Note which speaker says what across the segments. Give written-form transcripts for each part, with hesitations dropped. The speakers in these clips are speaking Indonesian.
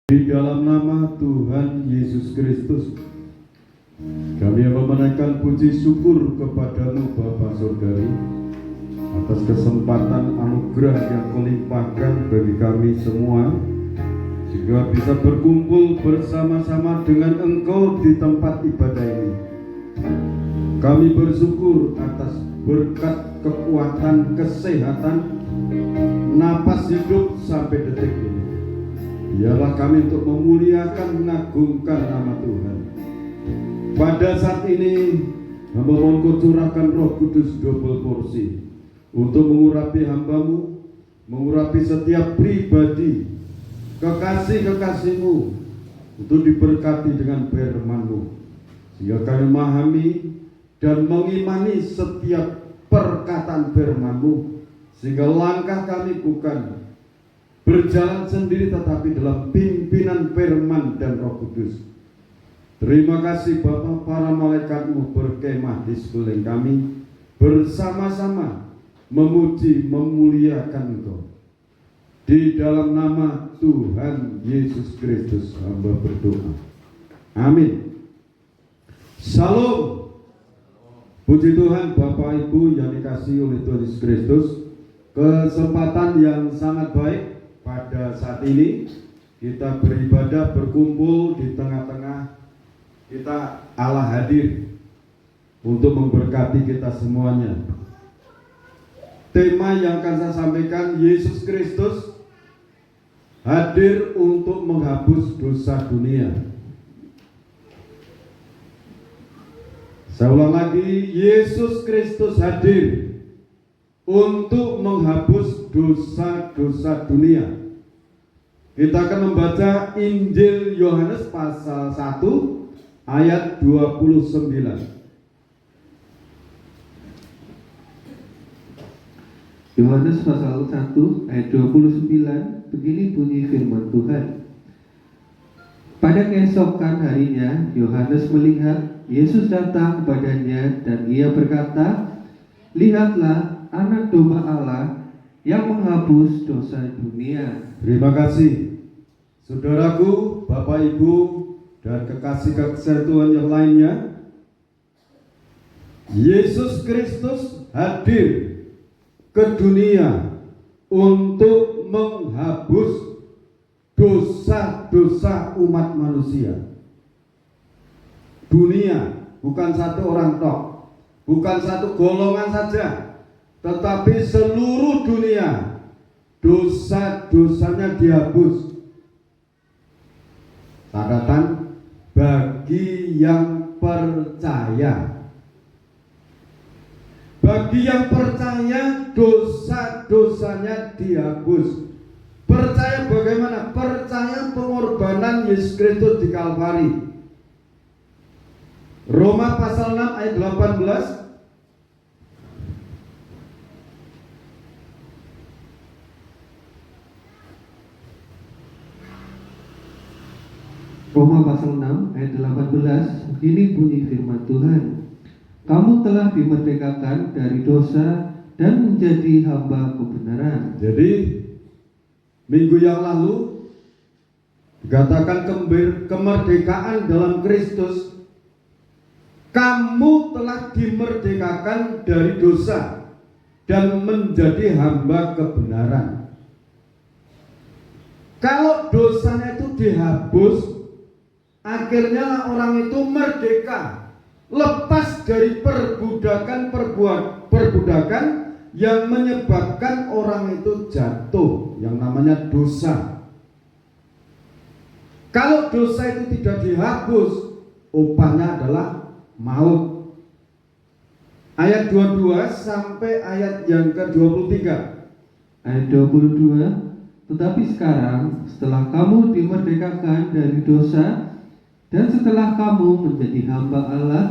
Speaker 1: Di dalam nama Tuhan Yesus Kristus, kami menaikkan puji syukur kepadamu Bapa Surgawi atas kesempatan anugerah yang kau limpahkan bagi kami semua, sehingga bisa berkumpul bersama-sama dengan Engkau di tempat ibadah ini. Kami bersyukur atas berkat kekuatan, kesehatan, napas hidup sampai detik ini. Biarlah kami untuk memuliakan, mengagungkan nama Tuhan. Pada saat ini, hamba mohon Kau curahkan Roh Kudus double porsi untuk mengurapi hambamu, mengurapi setiap pribadi, kekasih-kekasihmu, untuk diberkati dengan firman-Mu, sehingga kami memahami dan mengimani setiap perkataan firman-Mu, sehingga langkah kami bukan berjalan sendiri tetapi dalam pimpinan firman dan Roh Kudus. Terima kasih Bapa, para malaikat-Mu berkemah di sekeliling kami, bersama-sama memuji, memuliakan Engkau. Di dalam nama Tuhan Yesus Kristus hamba berdoa. Amin. Salam. Puji Tuhan Bapak Ibu yang dikasihi oleh Tuhan Yesus Kristus. Kesempatan yang sangat baik pada saat ini kita beribadah, berkumpul di tengah-tengah kita, Allah hadir untuk memberkati kita semuanya. Tema yang akan saya sampaikan, Yesus Kristus hadir untuk menghapus dosa dunia. Saya ulang lagi, Yesus Kristus hadir untuk menghapus dosa-dosa dunia. Kita akan membaca Injil Yohanes pasal 1 ayat 29.
Speaker 2: Yohanes pasal 1 ayat 29, begini bunyi firman Tuhan. Pada keesokan harinya, Yohanes melihat Yesus datang kepadanya dan ia berkata, "Lihatlah Anak Domba Allah yang menghapus dosa dunia."
Speaker 1: Terima kasih saudaraku, Bapak Ibu dan kekasih-kekasih Tuhan yang lainnya. Yesus Kristus hadir ke dunia untuk menghapus dosa-dosa umat manusia. Dunia bukan satu orang tok, bukan satu golongan saja, tetapi seluruh dunia dosa-dosanya dihapus. Catatan, bagi yang percaya. Bagi yang percaya, dosa-dosanya dihapus. Percaya bagaimana? Percaya pengorbanan Yesus Kristus di Kalvari. Roma pasal 6 ayat 18.
Speaker 2: Roma pasal 6 ayat 18, begini bunyi firman Tuhan. Kamu telah dimerdekakan dari dosa dan menjadi hamba kebenaran.
Speaker 1: Jadi minggu yang lalu dikatakan kemerdekaan dalam Kristus. Kamu telah dimerdekakan dari dosa dan menjadi hamba kebenaran. Kalau dosanya itu dihapus, akhirnya orang itu merdeka, lepas dari perbudakan yang menyebabkan orang itu jatuh, yang namanya dosa. Kalau dosa itu tidak dihapus, upahnya adalah maut. Ayat 22 sampai ayat yang ke-23.
Speaker 2: Ayat 22, tetapi sekarang setelah kamu dimerdekakan dari dosa dan setelah kamu menjadi hamba Allah,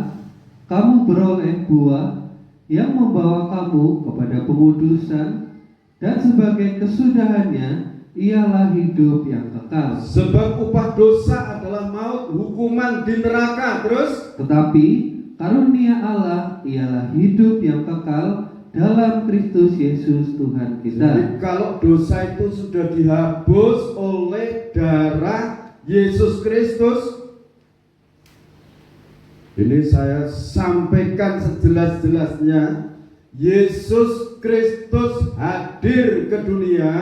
Speaker 2: kamu beroleh buah yang membawa kamu kepada pengudusan, dan sebagai kesudahannya ialah hidup yang kekal.
Speaker 1: Sebab upah dosa adalah maut, hukuman di neraka. Terus,
Speaker 2: tetapi karunia Allah ialah hidup yang kekal dalam Kristus Yesus Tuhan kita.
Speaker 1: Jadi kalau dosa itu sudah dihapus oleh darah Yesus Kristus. Ini saya sampaikan sejelas-jelasnya. Yesus Kristus hadir ke dunia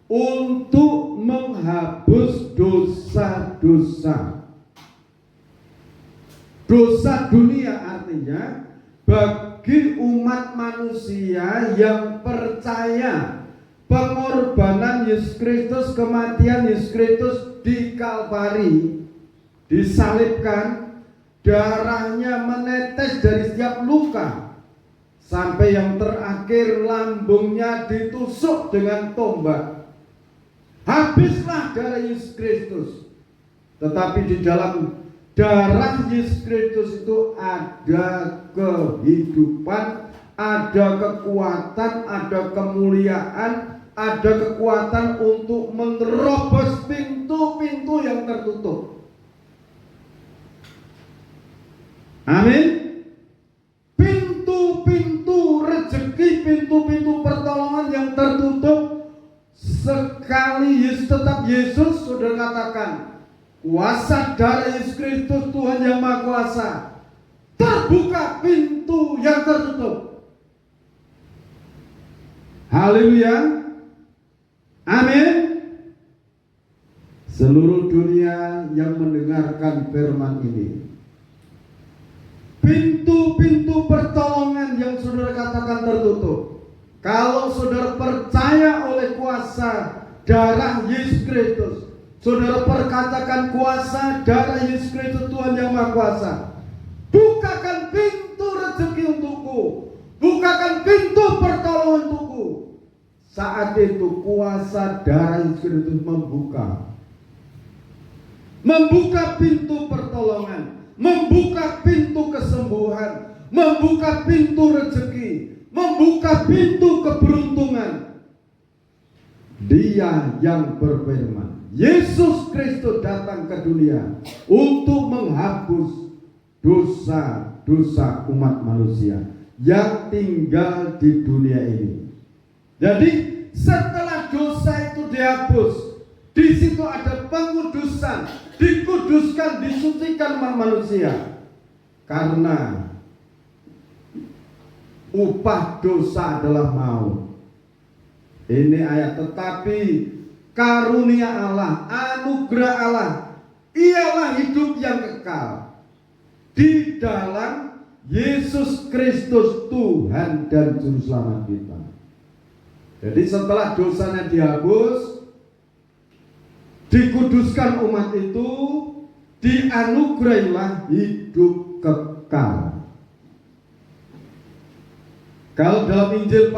Speaker 1: untuk menghapus dosa-dosa. Dosa dunia artinya bagi umat manusia yang percaya pengorbanan Yesus Kristus, kematian Yesus Kristus di Kalvari, disalibkan, darahnya menetes dari setiap luka, sampai yang terakhir lambungnya ditusuk dengan tombak. Habislah darah Yesus Kristus. Tetapi di dalam darah Yesus Kristus itu ada kehidupan, ada kekuatan, ada kemuliaan, ada kekuatan untuk menerobos pintu-pintu yang tertutup. Amin. Pintu-pintu rezeki, pintu-pintu pertolongan yang tertutup, sekali Yesus tetap Yesus, sudah katakan, kuasa darah Yesus Kristus Tuhan yang Maha Kuasa, terbuka pintu yang tertutup. Haleluya. Amin. Seluruh dunia yang mendengarkan firman ini, pintu-pintu pertolongan yang saudara katakan tertutup, kalau saudara percaya oleh kuasa darah Yesus Kristus, saudara perkatakan kuasa darah Yesus Kristus Tuhan yang Maha Kuasa, bukakan pintu rezeki untukku, bukakan pintu pertolongan untukku. Saat itu kuasa darah Yesus Kristus membuka pintu pertolongan, membuka pintu kesembuhan, membuka pintu rezeki, membuka pintu keberuntungan. Dia yang berfirman, Yesus Kristus datang ke dunia untuk menghapus dosa-dosa umat manusia yang tinggal di dunia ini. Jadi setelah dosa itu dihapus, di situ ada pengudusan, dikuduskan, disucikan manusia. Karena upah dosa adalah maut. Ini ayat, tetapi karunia Allah, anugerah Allah, ialah hidup yang kekal di dalam Yesus Kristus Tuhan dan Juru Selamat kita. Jadi setelah dosanya dihapus, dikuduskan umat itu, dianugerahilah hidup kekal. Kalau dalam Injil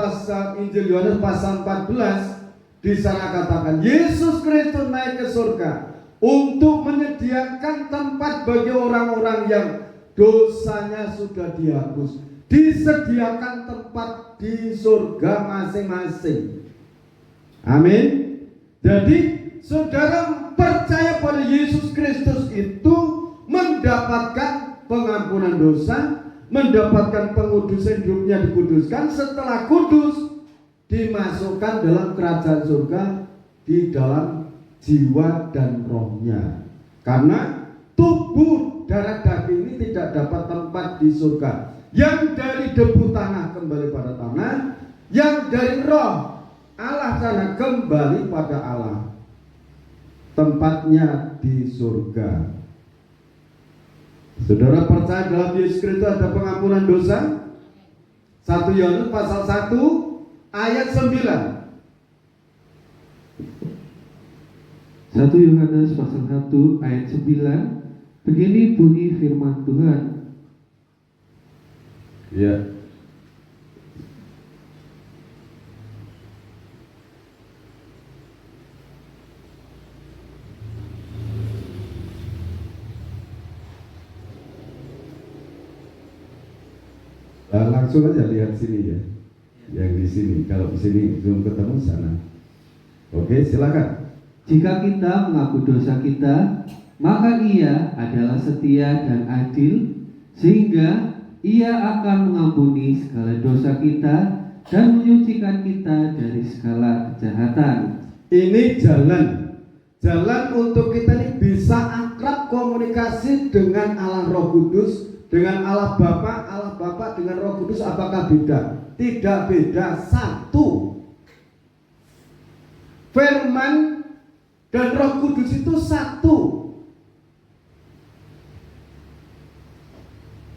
Speaker 1: Yohanes pasal 14, di sana katakan Yesus Kristus naik ke surga untuk menyediakan tempat bagi orang-orang yang dosanya sudah dihapus. Disediakan tempat di surga masing-masing. Amin. Jadi saudara percaya pada Yesus Kristus itu mendapatkan pengampunan dosa, mendapatkan pengudusan, hidupnya dikuduskan. Setelah kudus, dimasukkan dalam kerajaan surga di dalam jiwa dan rohnya. Karena tubuh darah daging ini tidak dapat tempat di surga. Yang dari debu tanah kembali pada tanah, yang dari roh Allah sana kembali pada Allah. Tempatnya di surga. Saudara percaya dalam Yesus Kristus ada pengampunan dosa? 1 Yohanes pasal 1 ayat 9.
Speaker 2: 1 Yohanes pasal 1 ayat 9. Begini bunyi firman Tuhan.
Speaker 1: Ya. Langsung aja lihat sini ya. Yang di sini, kalau di sini belum ketemu sana. Oke, silakan.
Speaker 2: Jika kita mengaku dosa kita, maka Ia adalah setia dan adil, sehingga Ia akan mengampuni segala dosa kita dan menyucikan kita dari segala kejahatan.
Speaker 1: Ini jalan jalan untuk kita ini bisa akrab komunikasi dengan Allah Roh Kudus, dengan Allah Bapa dengan Roh Kudus. Apakah beda? Tidak beda, satu. Firman dan Roh Kudus itu satu.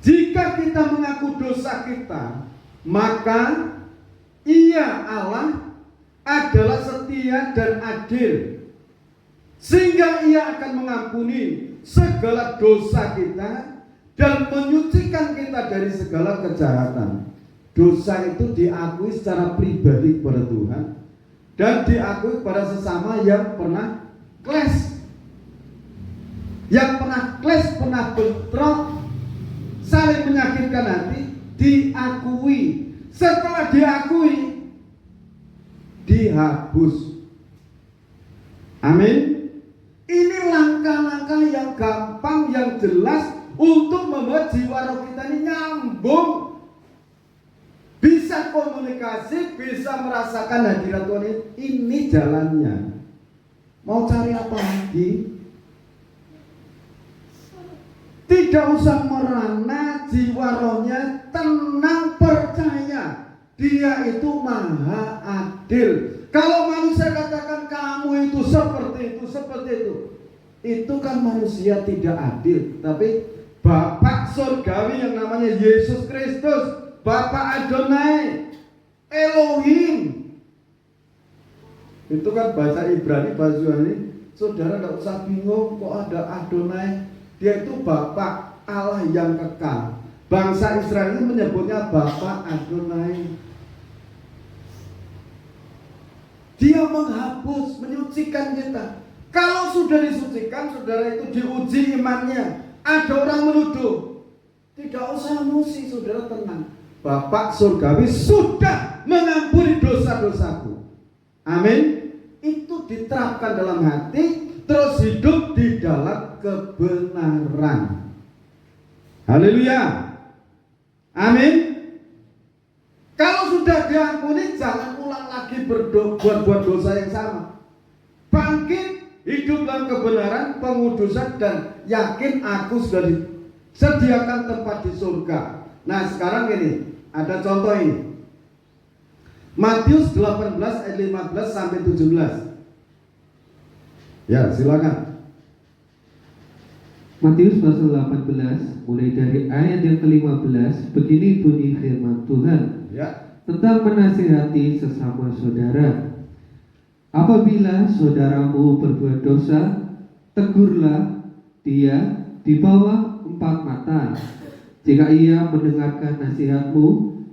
Speaker 1: Jika kita mengaku dosa kita, maka Ia Allah adalah setia dan adil, sehingga Ia akan mengampuni segala dosa kita dan menyucikan kita dari segala kejahatan. Dosa itu diakui secara pribadi kepada Tuhan dan diakui kepada sesama yang pernah clash, pernah bentrok, saling menyakitkan hati, diakui. Setelah diakui, dihapus. Amin. Ini langkah-langkah yang gampang, yang jelas untuk membuat jiwa roh kita ini nyambung, bisa komunikasi, bisa merasakan hadirat Tuhan. Ini jalannya. Mau cari apa lagi? Tidak usah merana, jiwa rohnya tenang, percaya Dia itu maha adil. Kalau manusia katakan kamu itu seperti itu kan manusia tidak adil. Tapi Bapak surgawi yang namanya Yesus Kristus, Bapak Adonai, Elohim, itu kan bahasa Ibrani, bahasa Yunani. Saudara tidak usah bingung kok ada Adonai. Dia itu Bapak Allah yang kekal. Bangsa Israel itu menyebutnya Bapak Adonai. Dia menghapus, menyucikan kita. Kalau sudah disucikan, saudara itu diuji imannya. Ada orang menuduh, tidak usah emosi, saudara tenang. Bapak surgawi sudah mengampuni dosa-dosaku. Amin. Itu diterapkan dalam hati, terus hidup di dalam kebenaran. Haleluya. Amin. Kalau sudah diampuni, jangan ulang lagi berbuat dosa yang sama. Bangkit, hidup dalam kebenaran, pengudusan, dan yakin aku sudah disediakan tempat di surga. Nah sekarang ini, ada contoh ini. Matius 18 ayat 15 sampai 17. Ya, silakan.
Speaker 2: Matius pasal 18 mulai dari ayat yang ke-15. Begini bunyi firman Tuhan.
Speaker 1: Ya.
Speaker 2: Tentang menasihati sesama saudara. Apabila saudaramu berbuat dosa, tegurlah dia di bawah 4 mata. Jika ia mendengarkan nasihatmu,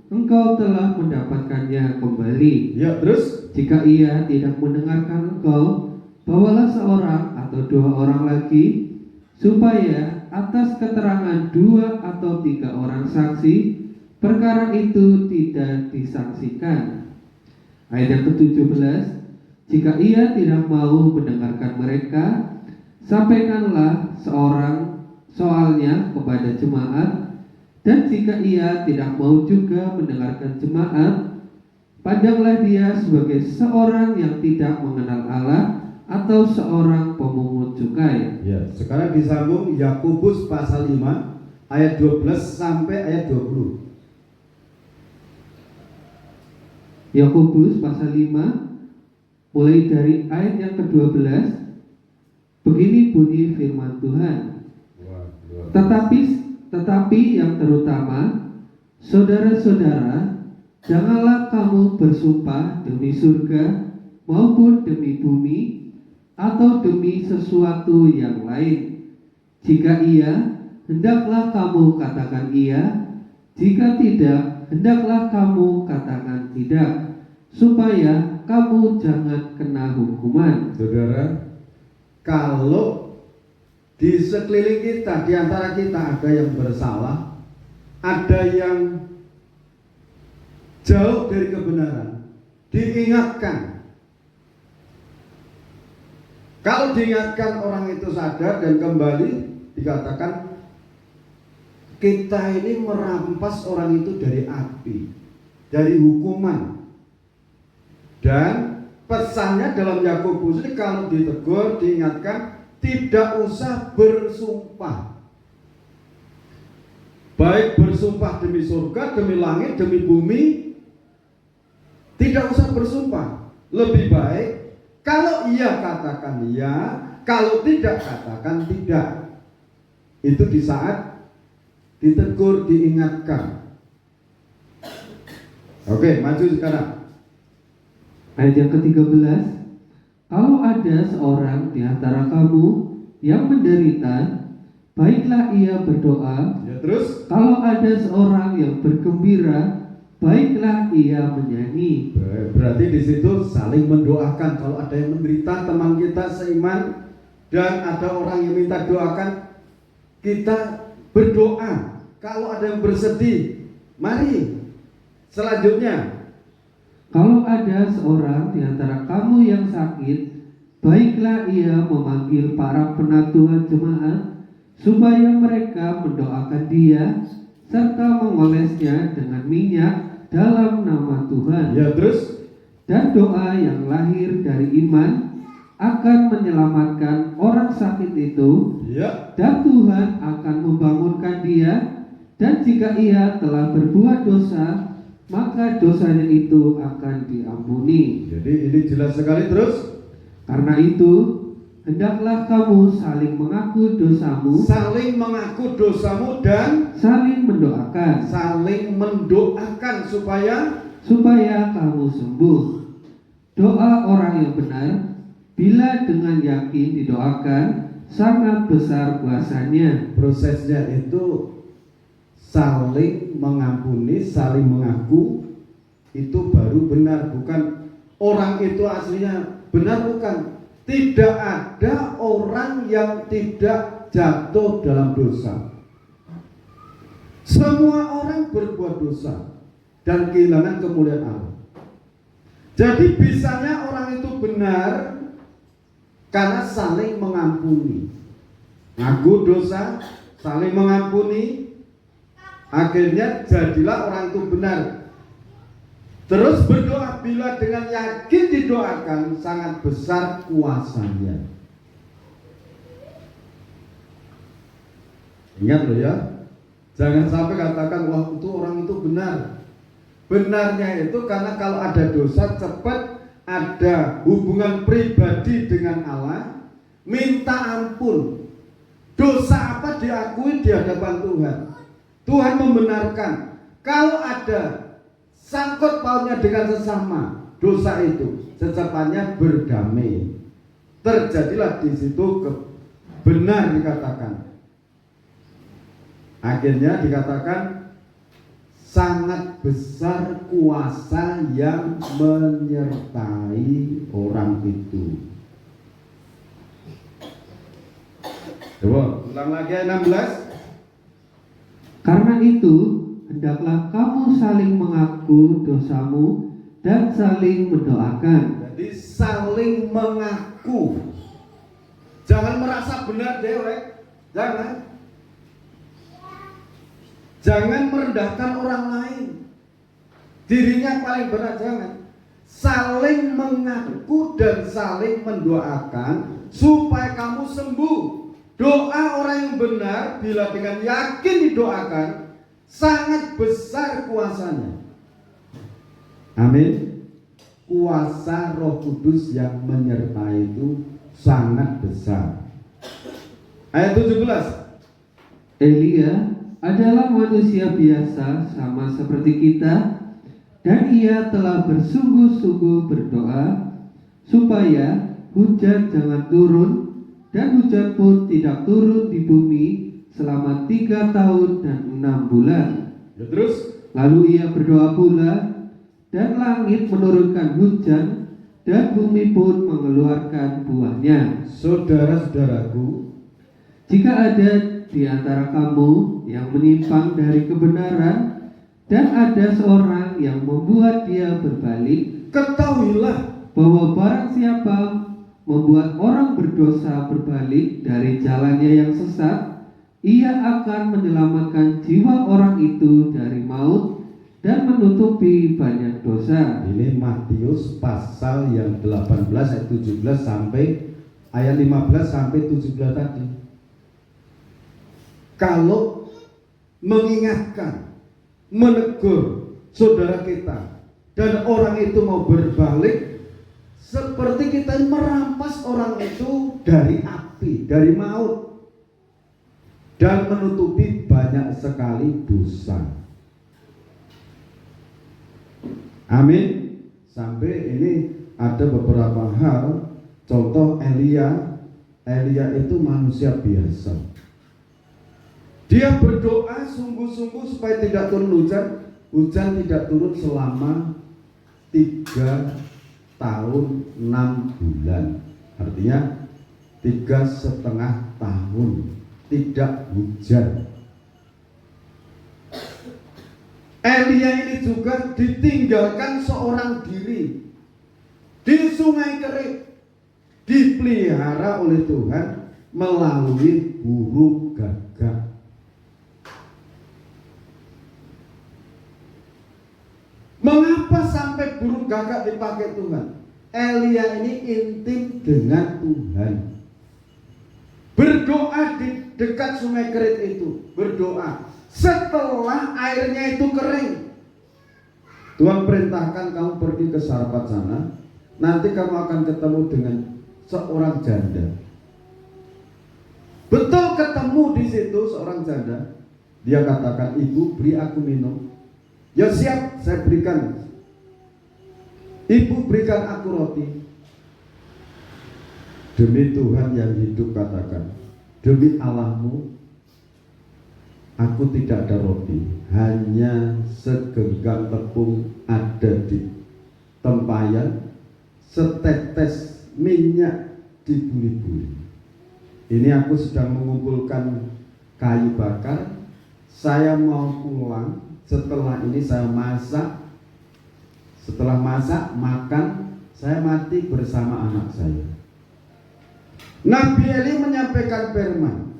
Speaker 2: engkau telah mendapatkannya kembali.
Speaker 1: Ya, terus?
Speaker 2: Jika ia tidak mendengarkan engkau, bawalah seorang atau 2 orang lagi, supaya atas keterangan 2 atau 3 orang saksi, perkara itu tidak disangsikan. Ayat yang ke-17, jika ia tidak mau mendengarkan mereka, sampaikanlah seorang soalnya kepada jemaat. Dan jika ia tidak mau juga mendengarkan jemaat, pandanglah dia sebagai seorang yang tidak mengenal Allah atau seorang pemungut cukai.
Speaker 1: Ya, sekarang disambung Yakobus pasal 5 ayat 12 sampai ayat 20.
Speaker 2: Yakobus pasal 5 mulai dari ayat yang ke-12. Begini bunyi firman Tuhan. Tetapi yang terutama, saudara-saudara, janganlah kamu bersumpah demi surga maupun demi bumi atau demi sesuatu yang lain. Jika iya, hendaklah kamu katakan iya. Jika tidak, hendaklah kamu katakan tidak, supaya kamu jangan kena hukuman.
Speaker 1: Saudara, kalau di sekeliling kita, di antara kita ada yang bersalah, ada yang jauh dari kebenaran, diingatkan. Kalau diingatkan, orang itu sadar dan kembali, dikatakan kita ini merampas orang itu dari api, dari hukuman. Dan pesannya dalam Yakobus ini kalau ditegur, diingatkan, tidak usah bersumpah. Baik bersumpah demi surga, demi langit, demi bumi, tidak usah bersumpah. Lebih baik kalau iya katakan iya, kalau tidak katakan tidak. Itu di saat ditegur, diingatkan. Oke, maju sekarang.
Speaker 2: Ayat yang ke-13, kalau ada seorang di antara kamu yang menderita, baiklah ia berdoa.
Speaker 1: Ya, terus?
Speaker 2: Kalau ada seorang yang bergembira, baiklah ia menyanyi.
Speaker 1: Berarti di situ saling mendoakan. Kalau ada yang menderita, teman kita seiman, dan ada orang yang minta doakan, kita berdoa. Kalau ada yang bersedih, mari. Selanjutnya,
Speaker 2: kalau ada seorang di antara kamu yang sakit, baiklah ia memanggil para penatua jemaat, supaya mereka mendoakan dia, serta mengolesnya dengan minyak dalam nama Tuhan.
Speaker 1: ya terus?
Speaker 2: Dan doa yang lahir dari iman akan menyelamatkan orang sakit itu,
Speaker 1: Ya.
Speaker 2: dan Tuhan akan membangunkan dia. Dan jika ia telah berbuat dosa, maka dosanya itu akan diampuni.
Speaker 1: Jadi ini jelas sekali. Terus?
Speaker 2: Karena itu, hendaklah kamu saling mengaku dosamu,
Speaker 1: Saling mengaku dosamu dan
Speaker 2: saling mendoakan,
Speaker 1: saling mendoakan
Speaker 2: supaya kamu sembuh. Doa orang yang benar, bila dengan yakin didoakan, sangat besar kuasanya.
Speaker 1: prosesnya itu saling mengampuni, saling mengaku, itu baru benar. Bukan orang itu aslinya benar, bukan. Tidak ada orang yang tidak jatuh dalam dosa. Semua orang berbuat dosa dan kehilangan kemuliaan Allah. Jadi bisanya orang itu benar karena saling mengampuni. Ngaku dosa, saling mengampuni, akhirnya jadilah orang itu benar. Terus berdoa, bila dengan yakin didoakan, sangat besar kuasanya. Ingat loh ya, jangan sampai katakan, wah itu orang itu benar. Benarnya itu karena kalau ada dosa, cepat ada hubungan pribadi dengan Allah, minta ampun. Dosa apa diakui di hadapan Tuhan. Tuhan membenarkan. Kalau ada sangkut pautnya dengan sesama, dosa itu secepatnya berdamai. Terjadilah di situ benar dikatakan. Akhirnya dikatakan sangat besar kuasa yang menyertai orang itu. Coba ulang lagi ayat 16.
Speaker 2: Karena itu, hendaklah kamu saling mengaku dosamu dan saling mendoakan.
Speaker 1: Jadi saling mengaku. Jangan merasa benar dewek. Jangan. Jangan merendahkan orang lain. Dirinya paling benar, jangan. Saling mengaku dan saling mendoakan supaya kamu sembuh. Doa orang yang benar bila dengan yakin didoakan sangat besar kuasanya. Amin. Kuasa Roh Kudus yang menyertai itu sangat besar. Ayat 17.
Speaker 2: Elia adalah manusia biasa sama seperti kita, dan ia telah bersungguh-sungguh berdoa supaya hujan jangan turun, dan hujan pun tidak turun di bumi selama 3 tahun dan 6 bulan.
Speaker 1: Ya, terus?
Speaker 2: Lalu ia berdoa pula, dan langit menurunkan hujan, dan bumi pun mengeluarkan buahnya.
Speaker 1: Saudara-saudaraku,
Speaker 2: jika ada di antara kamu yang menyimpang dari kebenaran, dan ada seorang yang membuat dia berbalik,
Speaker 1: ketahuilah
Speaker 2: bahwa barang siapa membuat orang berdosa berbalik dari jalannya yang sesat, ia akan menyelamatkan jiwa orang itu dari maut dan menutupi banyak dosa.
Speaker 1: Ini Matius pasal yang 18 ayat 17 sampai ayat 15 sampai 17 tadi. Kalau mengingatkan, menegur saudara kita dan orang itu mau berbalik, seperti kita merampas orang itu dari api, dari maut, dan menutupi banyak sekali dosa. Amin. Sampai ini ada beberapa hal. Contoh Elia itu manusia biasa. Dia berdoa sungguh-sungguh supaya tidak turun hujan. Hujan tidak turun selama 3 tahun 6 bulan. Artinya 3,5 tahun tidak hujan. Elia ini juga ditinggalkan seorang diri di sungai kering, dipelihara oleh Tuhan melalui burung gagak. Mengapa sampai burung gagak dipakai Tuhan? Elia ini intim dengan Tuhan. Berdoa di dekat sungai Kerit itu, berdoa. Setelah airnya itu kering, Tuhan perintahkan kamu pergi ke Sarpat sana. Nanti kamu akan ketemu dengan seorang janda. Betul ketemu di situ seorang janda. Dia katakan, ibu beri aku minum. Ya siap, saya berikan. Ibu berikan aku roti. Demi Tuhan yang hidup katakan, demi Allahmu, aku tidak ada roti, hanya segenggam tepung ada di tempayan, setetes minyak di buli-buli. Ini aku sedang mengumpulkan kayu bakar. Saya mau pulang. Setelah ini saya masak. Setelah masak, makan, saya mati bersama anak saya. Nabi Eli menyampaikan firman.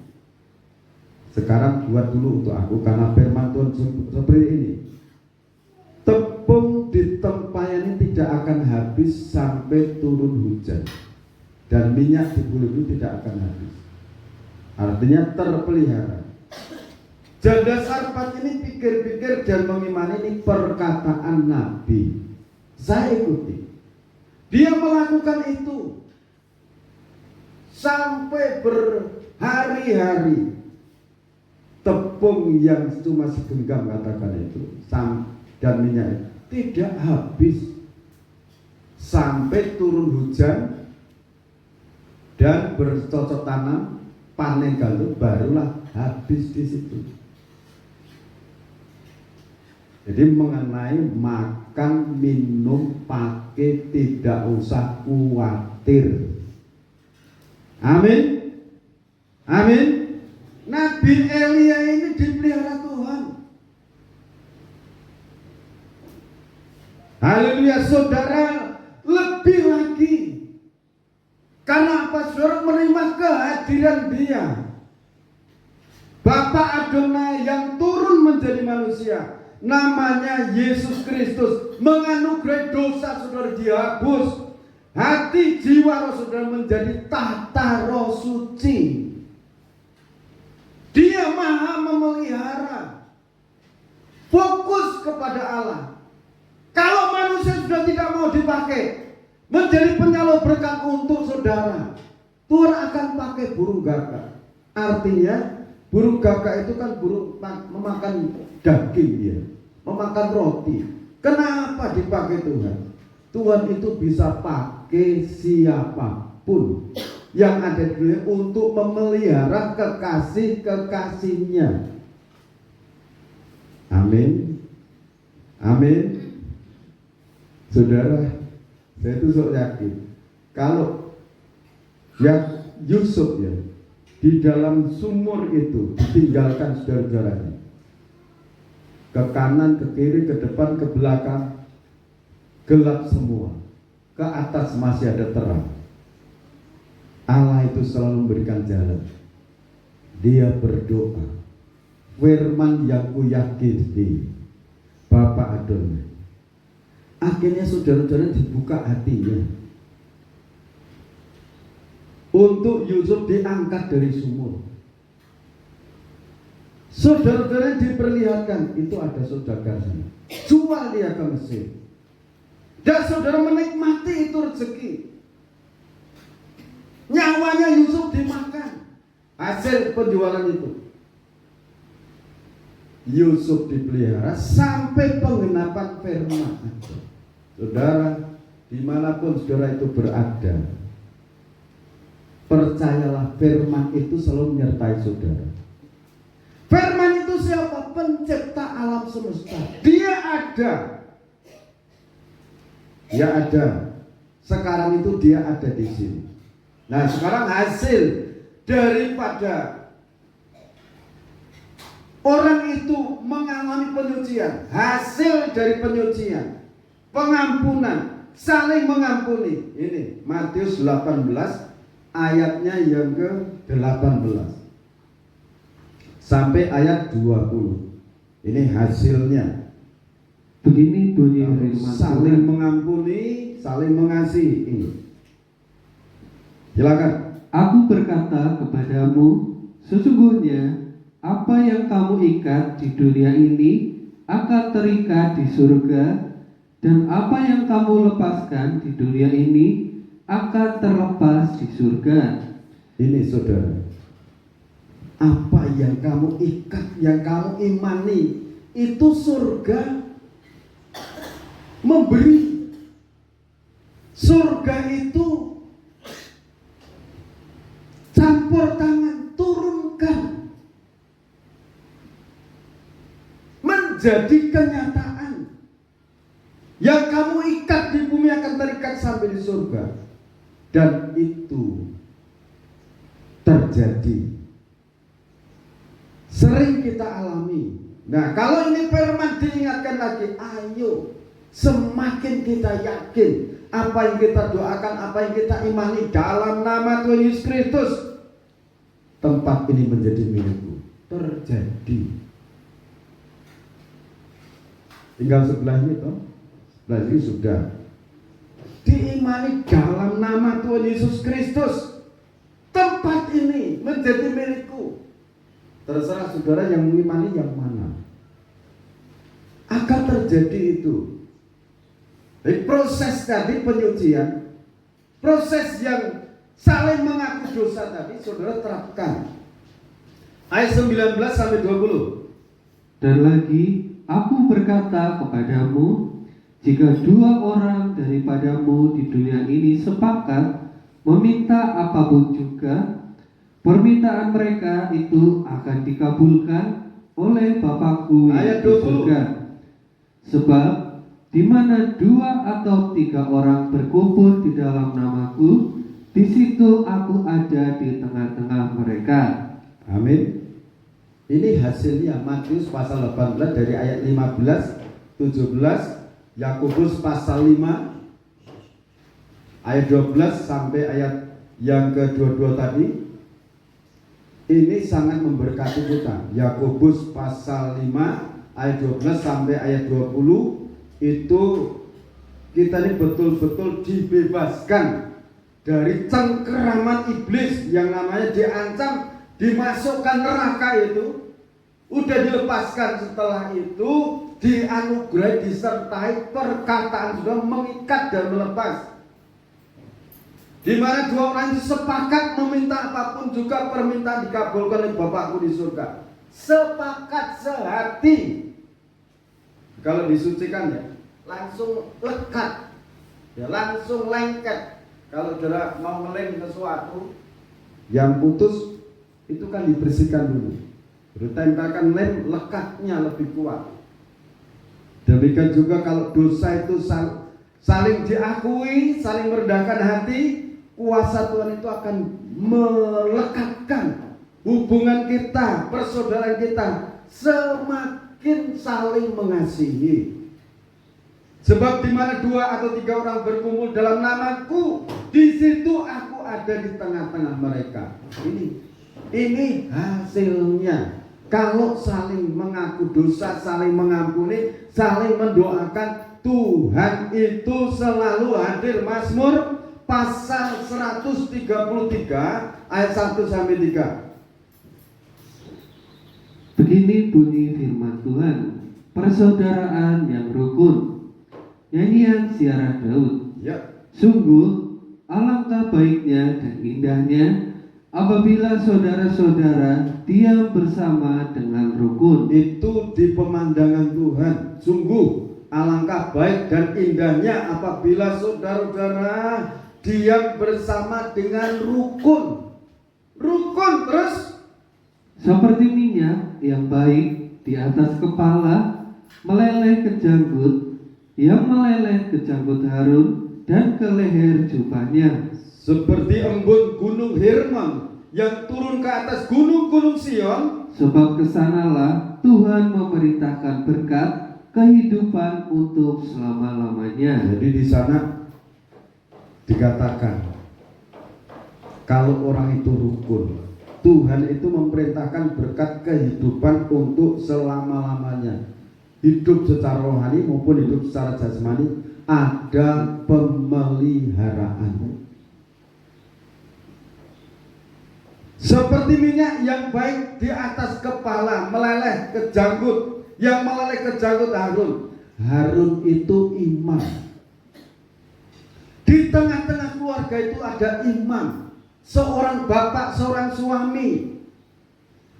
Speaker 1: Sekarang buat dulu untuk aku, karena firman Tuhan seperti ini. Tepung di tempayan ini tidak akan habis sampai turun hujan, dan minyak di bulu tidak akan habis. Artinya terpelihara. Janda Sarpat ini pikir-pikir dan mengimani ini perkataan Nabi. Saya ikuti. Dia melakukan itu sampai berhari-hari. Tepung yang cuma segenggam katakan itu dan minyak tidak habis sampai turun hujan dan bercocok tanam, panen gandum, barulah habis di situ. Jadi mengenai makan minum pakai tidak usah khawatir. Amin. Amin. Nabi Elia ini dipelihara Tuhan. Haleluya saudara, lebih lagi. Karena apa saudara? Menerima kehadiran dia. Bapa Adonai yang turun menjadi manusia, namanya Yesus Kristus, menganugerai dosa saudara dihapus. Hati jiwa roh saudara menjadi tata roh suci. Dia maha memelihara. Fokus kepada Allah. Kalau manusia sudah tidak mau dipakai menjadi penyalur berkat untuk saudara, Tuhan akan pakai burung gagak. Artinya burung gagak itu kan burung memakan daging dia, memakan roti. Kenapa dipakai Tuhan? Tuhan itu bisa pakai siapapun yang ada di dunia untuk memelihara kekasih-kekasihnya. Amin. Amin. Saudara, saya itu sok yakin kalau ya Yusuf ya di dalam sumur itu ditinggalkan saudara-saudaranya, ke kanan, ke kiri, ke depan, ke belakang gelap semua, ke atas masih ada terang. Allah itu selalu memberikan jalan. Dia berdoa, firman yang ku yakini, Bapak Adonai. Akhirnya saudara-saudara dibuka hatinya untuk Yusuf diangkat dari sumur. Saudara-saudara diperlihatkan itu ada saudagar sana, jual dia ke Mesir. Dan saudara menikmati itu rezeki. Nyawanya Yusuf dimakan hasil penjualan itu. Yusuf dipelihara sampai penggenapan firman. Saudara, dimanapun saudara itu berada, percayalah firman itu selalu menyertai saudara. Firman itu siapa? Pencipta alam semesta. Dia ada. Dia ada. Sekarang itu dia ada di sini. Nah, sekarang hasil daripada orang itu mengalami penyucian, hasil dari penyucian, pengampunan, saling mengampuni. Ini Matius 18 ayatnya yang ke-18 sampai ayat 20. Ini hasilnya.
Speaker 2: Begini bunyi firman
Speaker 1: Saling
Speaker 2: Tuhan.
Speaker 1: mengampuni, saling mengasihi. Ini. Silakan.
Speaker 2: Aku berkata kepadamu, sesungguhnya apa yang kamu ikat di dunia ini akan terikat di surga, dan apa yang kamu lepaskan di dunia ini akan terlepas di surga.
Speaker 1: Ini saudara, apa yang kamu ikat, yang kamu imani, itu surga memberi. Surga itu campur tangan, turunkan, menjadi kenyataan. Yang kamu ikat di bumi akan terikat sampai di surga. Dan itu terjadi. Sering kita alami. Nah, kalau ini firman diingatkan lagi, ayo semakin kita yakin apa yang kita doakan, apa yang kita imani dalam nama Tuhan Yesus Kristus, tempat ini menjadi milikku. Terjadi. Tinggal sebelahnya toh. Sebelah ini sudah diimani dalam nama Tuhan Yesus Kristus, tempat ini menjadi milikku. Terserah saudara yang mengimani yang mana. Akan terjadi itu. Jadi proses tadi penyucian, proses yang saling mengaku dosa tadi, saudara terapkan. Ayat 19 sampai 20.
Speaker 2: Dan lagi, aku berkata kepadamu, jika dua orang daripadamu di dunia ini sepakat meminta apapun juga, permintaan mereka itu akan dikabulkan oleh Bapakku yang di surga. Sebab di mana dua atau tiga orang berkumpul di dalam namaku, di situ aku ada di tengah-tengah mereka.
Speaker 1: Amin. Ini hasilnya Matius pasal 18 dari ayat 15, 17, Yakobus pasal 5 ayat 12 sampai ayat yang ke-22 tadi. Ini sangat memberkati kita. Yakobus pasal 5 ayat 12 sampai ayat 20 itu kita ini betul-betul dibebaskan dari cengkeraman iblis yang namanya diancam dimasukkan neraka itu. Udah dilepaskan, setelah itu dianugerahi, disertai perkataan sudah mengikat dan melepas. Di mana dua orang itu sepakat meminta apapun juga permintaan dikabulkan oleh Bapakku di surga. Sepakat sehati. Kalau disucikan ya langsung lekat, ya langsung lengket. Kalau saudara mau ngelem sesuatu yang putus itu kan dibersihkan dulu. Ditempelkan lem, lekatnya lebih kuat. Demikian juga kalau dosa itu saling diakui, saling merendahkan hati, kuasa Tuhan itu akan melekatkan hubungan kita, persaudaraan kita, semakin saling mengasihi. Sebab di mana dua atau tiga orang berkumpul dalam namaku, di situ aku ada di tengah-tengah mereka. Ini hasilnya. Kalau saling mengaku dosa, saling mengampuni, saling mendoakan, Tuhan itu selalu hadir. Mazmur pasal 133 ayat 1 sampai 3.
Speaker 2: Begini bunyi firman Tuhan, persaudaraan yang rukun. Nyanyian Ziarah Daud.
Speaker 1: Ya,
Speaker 2: Sungguh alangkah baiknya dan indahnya apabila saudara-saudara diam bersama dengan rukun.
Speaker 1: itu di pemandangan Tuhan. Sungguh alangkah baik dan indahnya apabila saudara-saudara diam bersama dengan rukun. Rukun terus.
Speaker 2: Seperti minyak yang baik di atas kepala meleleh ke janggut, yang meleleh ke janggut Harun dan ke leher jubahnya.
Speaker 1: Seperti embun gunung Hermon yang turun ke atas gunung-gunung Sion.
Speaker 2: Sebab kesanalah Tuhan memerintahkan berkat kehidupan untuk selama-lamanya.
Speaker 1: Jadi di sana dikatakan kalau orang itu rukun, Tuhan itu memerintahkan berkat kehidupan untuk selama-lamanya. Hidup secara rohani maupun hidup secara jasmani ada pemeliharaan. Seperti minyak yang baik di atas kepala meleleh ke janggut, yang meleleh ke janggut Harun. Harun itu imam. Di tengah-tengah keluarga itu ada imam, seorang bapak, seorang suami,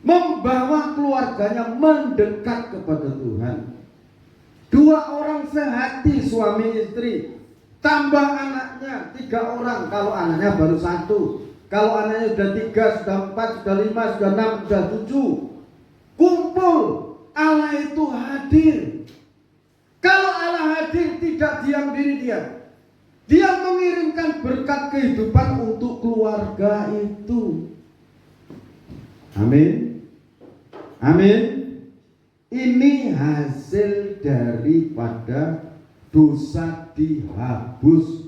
Speaker 1: membawa keluarganya mendekat kepada Tuhan. Dua orang sehati, suami istri, tambah anaknya 3 orang. Kalau anaknya baru 1, kalau anaknya sudah 3, sudah 4, sudah 5, sudah 6, sudah 7, kumpul. Allah itu hadir. Kalau Allah hadir, tidak diam diri dia. Dia mengirimkan berkat kehidupan untuk keluarga itu. Amin. Amin. Ini hasil daripada dosa dihapus.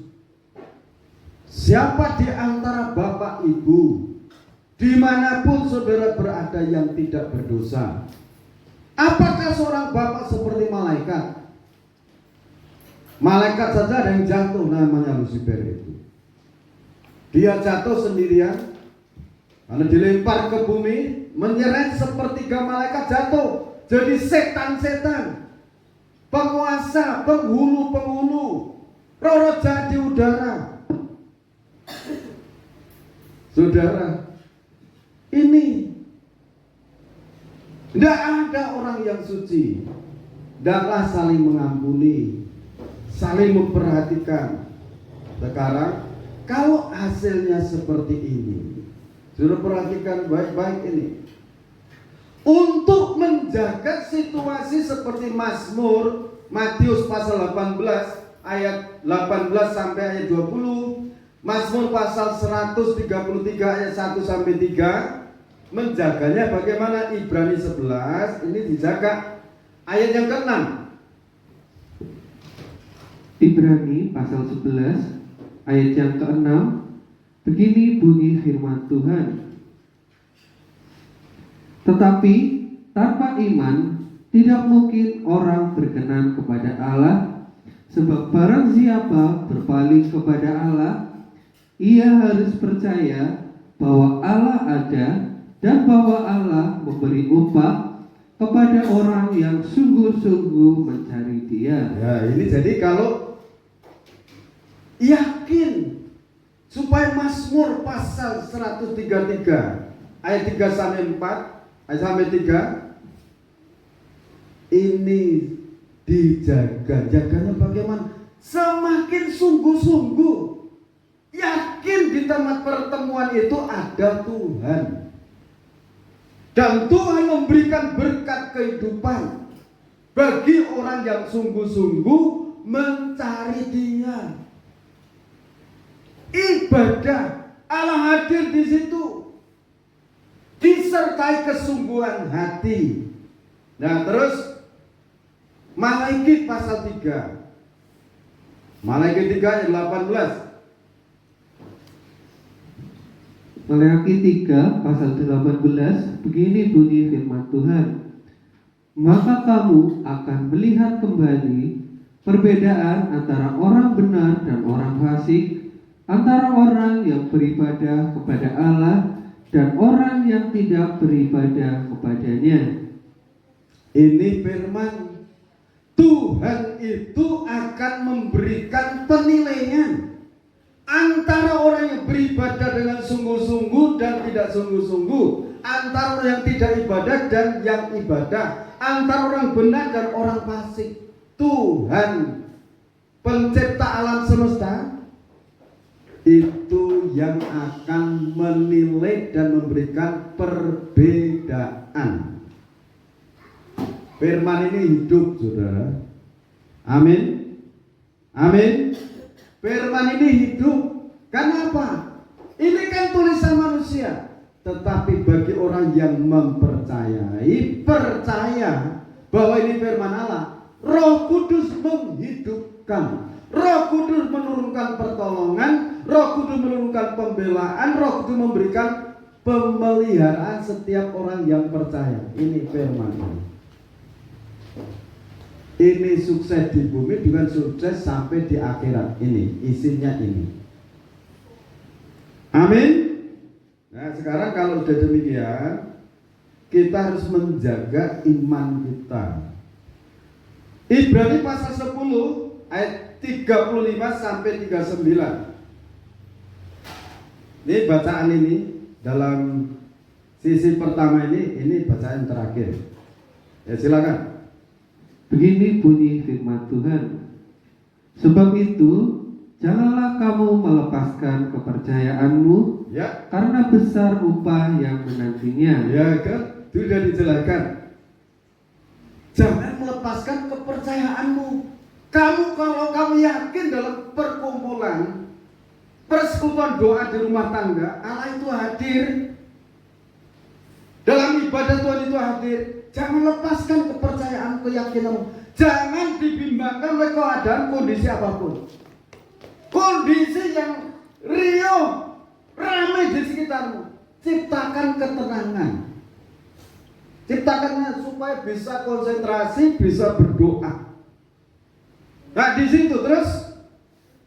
Speaker 1: Siapa di antara bapak ibu, dimanapun saudara berada yang tidak berdosa, apakah seorang bapak seperti malaikat? Malaikat saja ada yang jatuh, namanya Lucifer itu. Dia jatuh sendirian, karena dilempar ke bumi, menyeret sepertiga malaikat jatuh. Jadi setan-setan, penguasa, penghulu-penghulu, roh-roh jahat di udara. Saudara, ini tidak ada orang yang suci. Tidaklah saling mengampuni, saling memperhatikan. Sekarang kalau hasilnya seperti ini, sudah perhatikan baik-baik ini. Untuk menjaga situasi seperti Mazmur Matius pasal 18 ayat 18 sampai ayat 20, Mazmur pasal 133 ayat 1 sampai 3, menjaganya bagaimana? Ibrani 11 ini dijaga. Ayat yang ke-6,
Speaker 2: Ibrani pasal 11 ayat yang ke-6, begini bunyi firman Tuhan. Tetapi tanpa iman tidak mungkin orang berkenan kepada Allah, sebab barang siapa berpaling kepada Allah, ia harus percaya bahwa Allah ada dan bahwa Allah memberi upah kepada orang yang sungguh-sungguh mencari Dia.
Speaker 1: ya ini jadi kalau yakin supaya Mazmur pasal 133 ayat 3 sampai 4 ayat sampai 3 ini dijaga. Jaganya bagaimana? Semakin sungguh-sungguh yakin di tempat pertemuan itu ada Tuhan, dan Tuhan memberikan berkat kehidupan bagi orang yang sungguh-sungguh mencari Dia. Ibadah Allah hadir di situ, disertai kesungguhan hati. Nah terus Malaiki pasal 3, Malaiki 3 ayat 18.
Speaker 2: Maleakhi 3 pasal 18, begini bunyi firman Tuhan. Maka kamu akan melihat kembali perbedaan antara orang benar dan orang fasik, antara orang yang beribadah kepada Allah dan orang yang tidak beribadah kepadanya.
Speaker 1: Ini firman Tuhan itu akan memberikan penilaian antara orang yang beribadah dengan sungguh-sungguh dan tidak sungguh-sungguh, antara orang yang tidak ibadah dan yang ibadah, antara orang benar dan orang fasik. Tuhan pencipta alam semesta itu yang akan menilai dan memberikan perbedaan. Firman ini hidup, saudara. Amin. Amin. Firman ini hidup. Kenapa? Ini kan tulisan manusia. Tetapi bagi orang yang mempercayai, percaya bahwa ini firman Allah, Roh Kudus menghidupkan. Roh Kudus menurunkan pertolongan, Roh Kudus menurunkan pembelaan, Roh Kudus memberikan pemeliharaan setiap orang yang percaya. Ini firman. Ini sukses di bumi dengan sukses sampai di akhirat. Ini isinya ini. Amin. Nah, sekarang kalau sudah demikian, kita harus menjaga iman kita. Ibrani pasal 10 ayat 35 sampai 39. Ini bacaan ini dalam sisi pertama ini bacaan terakhir. Ya, silakan.
Speaker 2: Begini bunyi firman Tuhan. Sebab itu, janganlah kamu melepaskan kepercayaanmu,
Speaker 1: Ya,
Speaker 2: karena besar upah yang menantinya.
Speaker 1: ya kan? Sudah dijelaskan. Jangan melepaskan kepercayaanmu. Kalau kamu yakin dalam perkumpulan, persekutuan doa di rumah tangga, Allah itu hadir. Dalam ibadah Tuhan itu hadir. Jangan lepaskan kepercayaan, keyakinanmu. Jangan dibimbangkan oleh keadaan kondisi apapun. Kondisi yang riuh, ramai di sekitarmu. Ciptakan ketenangan. Ciptakannya supaya bisa konsentrasi, bisa berdoa. Nah, di situ terus.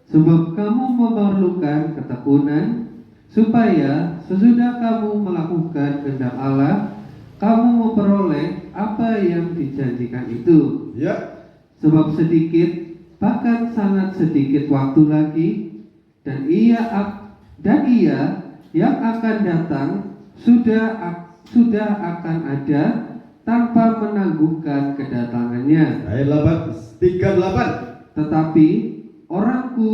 Speaker 2: Sebab kamu memerlukan ketekunan, supaya sesudah kamu melakukan kehendak Allah, kamu memperoleh apa yang dijanjikan itu.
Speaker 1: Ya.
Speaker 2: Sebab sedikit, bahkan sangat sedikit waktu lagi, dan ia yang akan datang sudah akan ada tanpa menangguhkan kedatangannya.
Speaker 1: Ayat 38.
Speaker 2: Tetapi orangku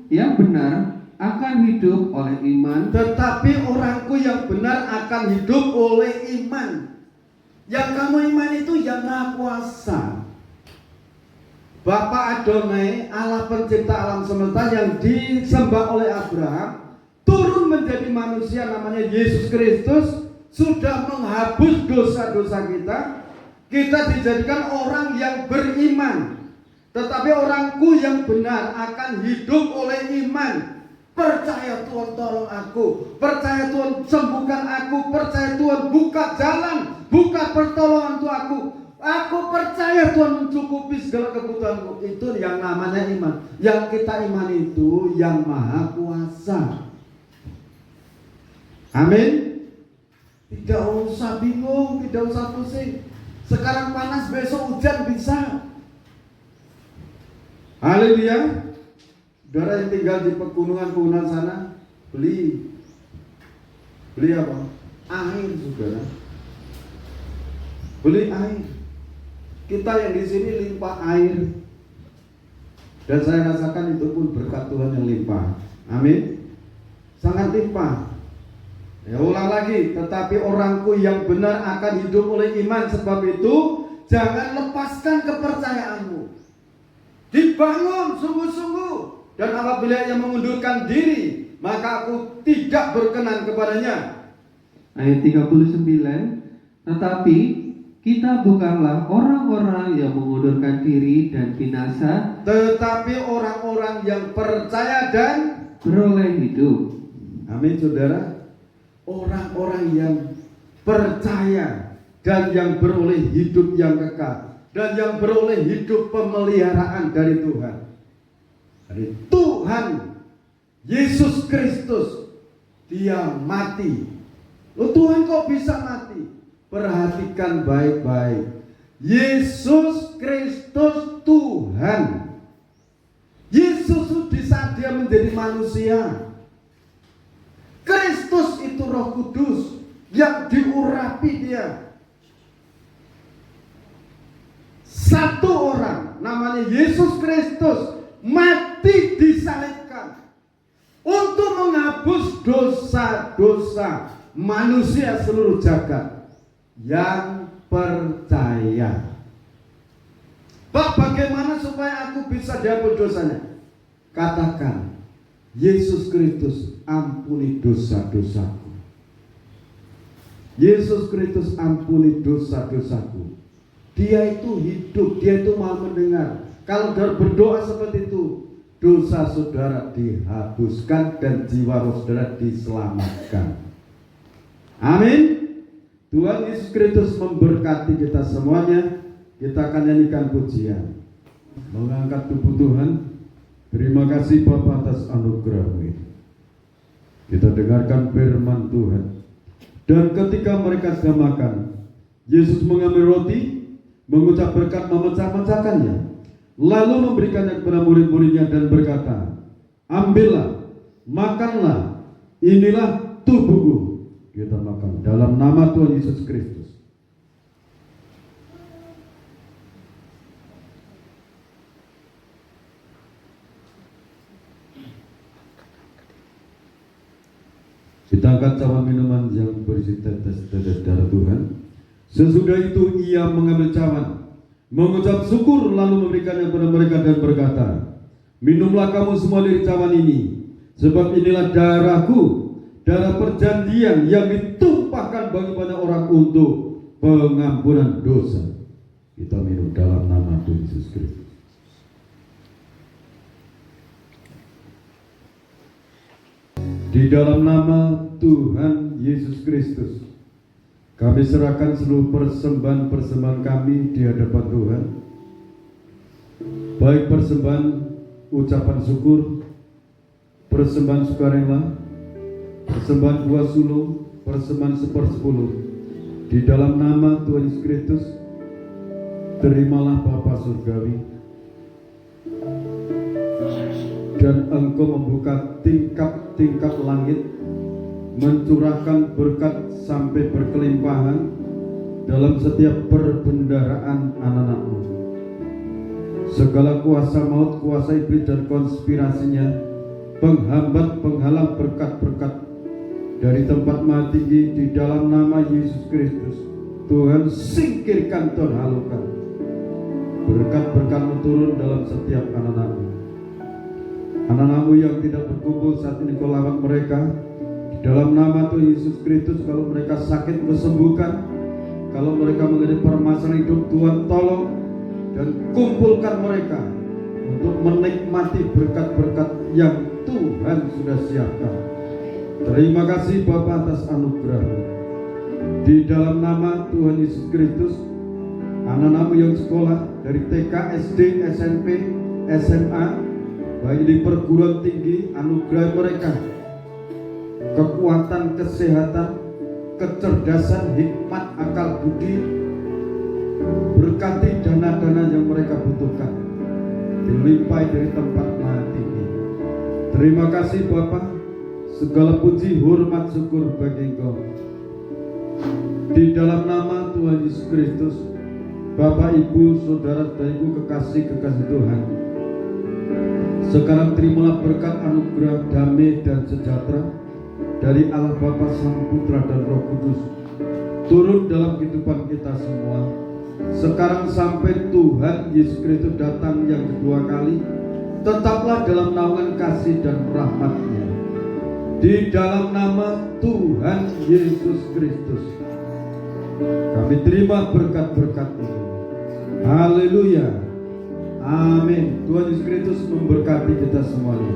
Speaker 2: yang benar akan hidup oleh iman.
Speaker 1: Tetapi orangku yang benar akan hidup oleh iman. Yang kamu iman itu yang Maha Kuasa. Bapa Adonai, Allah pencipta alam semesta yang disembah oleh Abraham, turun menjadi manusia namanya Yesus Kristus, sudah menghapus dosa-dosa kita. Kita dijadikan orang yang beriman. Tetapi orangku yang benar akan hidup oleh iman. Percaya Tuhan tolong aku, percaya Tuhan sembuhkan aku, percaya Tuhan buka jalan, buka pertolongan untuk aku. Aku percaya Tuhan mencukupi segala kebutuhanku. Itu yang namanya iman. Yang kita iman itu yang Maha Kuasa. Amin. Tidak usah bingung, tidak usah pusing. Sekarang panas, besok hujan bisa. Haleluya. Saudara yang tinggal di pegunungan sana, beli apa? Air, saudara. Beli air. Kita yang di sini limpah air. Dan saya rasakan itu pun berkat Tuhan yang limpah. Amin. Sangat limpah. Ya, ulang lagi. Tetapi orangku yang benar akan hidup oleh iman. Sebab itu jangan lepaskan kepercayaanmu. Dibangun sungguh-sungguh. Dan apabila ia mengundurkan diri, maka aku tidak berkenan kepadanya.
Speaker 2: Ayat 39. Tetapi kita bukanlah orang-orang yang mengundurkan diri dan binasa,
Speaker 1: tetapi orang-orang yang percaya dan
Speaker 2: beroleh hidup.
Speaker 1: amin, saudara. orang-orang yang percaya dan yang beroleh hidup yang kekal dan yang beroleh hidup pemeliharaan dari Tuhan. Dari Tuhan Yesus Kristus, dia mati. Loh, Tuhan kok bisa mati? Perhatikan baik-baik. Yesus Kristus Tuhan. Yesus di saat dia menjadi manusia. Kristus itu Roh Kudus yang diurapi dia. Satu orang namanya Yesus Kristus mati disalibkan untuk menghapus dosa-dosa manusia seluruh jagat yang percaya. Pak, bagaimana supaya aku bisa dihapus dosanya? Katakan, Yesus Kristus ampuni dosa-dosaku. Yesus Kristus ampuni dosa-dosaku. Dia itu hidup, dia itu mau mendengar. Kalau berdoa seperti itu, dosa saudara dihapuskan dan jiwa saudara diselamatkan. Amin. Tuhan Yesus Kristus memberkati kita semuanya. Kita akan nyanyikan pujian, mengangkat tubuh Tuhan. Terima kasih Bapa atas anugerah-Mu ini. Kita dengarkan firman Tuhan. Dan ketika mereka sedang makan, Yesus mengambil roti, mengucap berkat, memecah-mecahkannya, lalu memberikannya kepada murid-muridnya dan berkata, ambillah, makanlah, inilah tubuhku. Kita makan dalam nama Tuhan Yesus Kristus. Kita angkat cawan minuman yang berisi tetes-tetes darah Tuhan. Sesudah itu ia mengambil cawan, mengucap syukur, lalu memberikannya kepada mereka dan berkata, minumlah kamu semua dari cawan ini, sebab inilah darahku, darah perjanjian yang ditumpahkan bagi banyak orang untuk pengampunan dosa. Kita minum dalam nama Tuhan Yesus Kristus. Di dalam nama Tuhan Yesus Kristus, kami serahkan seluruh persembahan-persembahan kami di hadapan Tuhan. Baik persembahan ucapan syukur, persembahan sukarela, persembahan buah sulung, persembahan 1/10. Di dalam nama Tuhan Yesus Kristus, terimalah Bapa Surgawi. Dan Engkau membuka tingkap-tingkap langit, mencurahkan berkat sampai berkelimpahan dalam setiap perbendaharaan anak-anak-Mu. Segala kuasa maut, kuasa iblis dan konspirasinya, penghambat, penghalang berkat-berkat dari tempat maha tinggi, di dalam nama Yesus Kristus, Tuhan singkirkan, Tuhan halukan. Berkat-berkat-Mu turun dalam setiap anak-anak-Mu. Anak-anak-Mu yang tidak berkumpul saat ini, Kau lawat mereka. Di dalam nama Tuhan Yesus Kristus, kalau mereka sakit Kau sembuhkan. Kalau mereka mengalami permasalahan hidup, Tuhan tolong dan kumpulkan mereka untuk menikmati berkat-berkat yang Tuhan sudah siapkan. Terima kasih Bapa atas anugerah-Mu. Di dalam nama Tuhan Yesus Kristus, anak-anak-Mu yang sekolah dari TK, SD, SMP, SMA, baik di perguruan tinggi, anugerah mereka kekuatan, kesehatan, kecerdasan, hikmat, akal budi. Berkati dana-dana yang mereka butuhkan, dilimpahi dari tempat maha tinggi. Terima kasih Bapa, segala puji, hormat, syukur bagi Engkau. Di dalam nama Tuhan Yesus Kristus, Bapak, Ibu, saudara-saudariku, kekasih-kekasih Tuhan, sekarang terimalah berkat, anugerah, damai dan sejahtera dari Allah Bapa, Sang Putra dan Roh Kudus turun dalam kehidupan kita semua. Sekarang sampai Tuhan Yesus Kristus datang yang kedua kali, tetaplah dalam naungan kasih dan rahmat-Nya. Di dalam nama Tuhan Yesus Kristus, kami terima berkat-berkat ini. Haleluya. Amin. Tuhan Yesus Kristus memberkati kita semuanya.